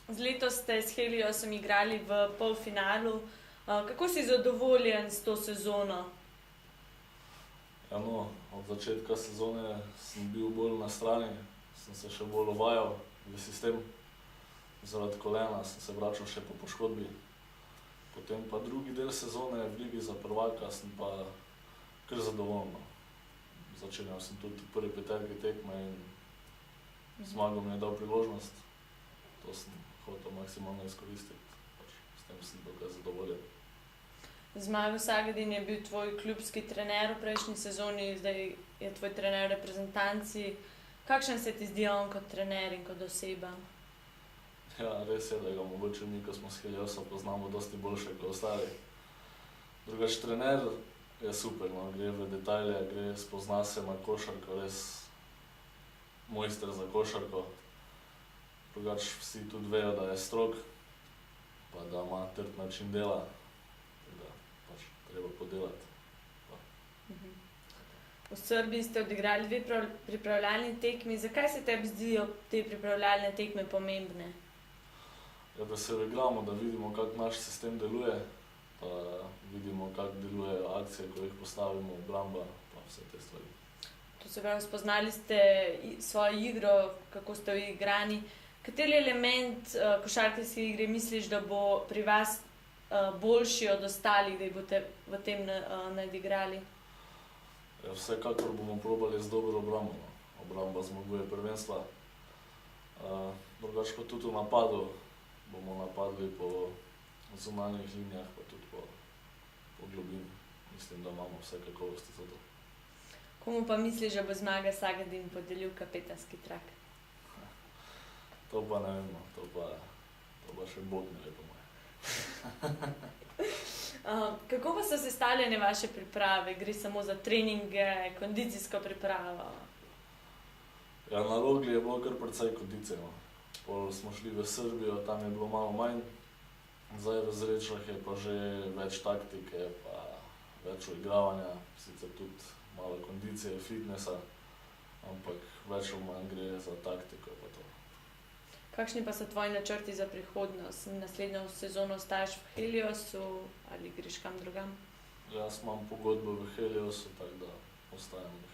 Z letos ste s Heliosom igrali v polfinalu. Kako si zadovoljen s to sezono? Ja, no, od začetka sezone sem bil bolj na strani, sem se še bolj uvajal v sistem. Zaradi kolena sem se vračal še po poškodbi. Potem pa drugi del sezone v Ligi za prvaka sem pa kar zadovoljen. Začenjal sem tudi v prvi peterki tekme in Zmago mi je dal priložnost. To sem hotel maksimalno izkoristiti. S tem sem dokaj zadovoljen. Zmago Sagadin je bil tvoj klubski trener v prejšnji sezoni, zdaj je tvoj trener v reprezentanci. Kakšen se ti zdi on kot trener in kot oseba? Ja, res je, da ga mogoče mi, ko smo s Heliosom, poznamo dosti boljše kot ostali. Drugač, trener je super, no, gre v detajle, spozna se na košarko, res mojster za košarko. Drugač, vsi tudi vejo, da je strog, pa da ima trd način dela, da pač treba podelati. V Srbiji ste odigrali 2 pripravljalni tekmi. Zakaj se tebi zdijo te pripravljalne tekme pomembne? Ja, da se uigramo, da vidimo, kako naš sistem deluje, pa vidimo, kako delujejo akcije, ko jih postavimo, obramba, pa vse te stvari. To se pravi, spoznali ste svojo igro, kako ste uigrani. Kateri element košarkarske igre misliš, da bo pri vas boljši od ostalih, da jih boste v tem nadigrali? Ja, vsekakor bomo probali z dobro obrambo. Obramba zmaguje prvenstva. Drugače pa tudi v napadu bomo napadli po zunanjih linijah, pa tudi po globini. Mislim, da imamo vse kakovosti za to. Komu pa misliš, da bo Zmago Sagadin podelil kapetanski trak? To pa ne vem, to pa še Bog ne ve, po moje. Kako pa so sestavljene vaše priprave? Gre samo za treninge, kondicijsko pripravo? Ja, na Rogli je bilo kar precej kondicije, no. Pol smo šli v Srbijo, tam je bilo malo manj. Zdaj v Zrečah je pa že več taktike, pa več uigravanja, sicer tudi malo kondicije, fitnessa, ampak več ali manj gre za taktiko pa to. Kakšni pa so tvoji načrti za prihodnost? Naslednjo sezono ostaješ v Heliosu ali greš kam drugam? Jaz imam pogodbo v Heliosu, tako da ostajam v Heliosu.